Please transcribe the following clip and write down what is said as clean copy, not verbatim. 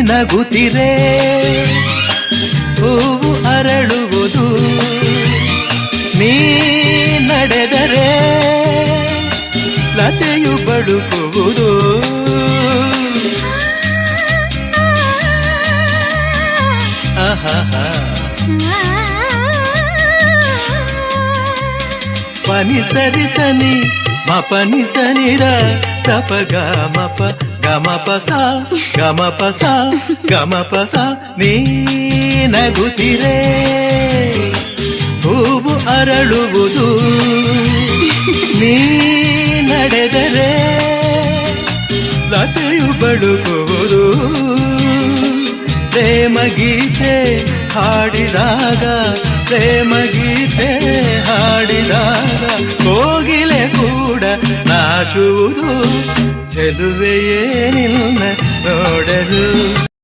ನಗುತ್ತಿರೆ ಹೂವು ಅರಳುವುದು ನೀ ನಡೆದರೆ ಲತೆಯು ಬಡುಕುವುದು ಪನಿ ಸರಿ ಸನಿ ಮಪನಿ ಸನಿರ ತಪ ಗಮಪ ಗಮಪಸ ಗಮಪಸ ಗಮಪಸ ನೀ ನಗುತ್ತಿರೆ ಹೂವು ಅರಳುವುದು ನೀ ನಡೆದರೆ ಲತೆಯು ಬಡುಕುವುದು ಪ್ರೇಮ ಗೀತೆ ಹಾಡಿದಾಗ ಪ್ರೇಮ ಗೀತೆ ಹಾಡಿದಾಗ ಕೋಗಿಲೆ ಕೂಡ ನಾಚುವುದು ಚೆಲುವೆಯೇ ನಿನ್ನ ನೋಡಲು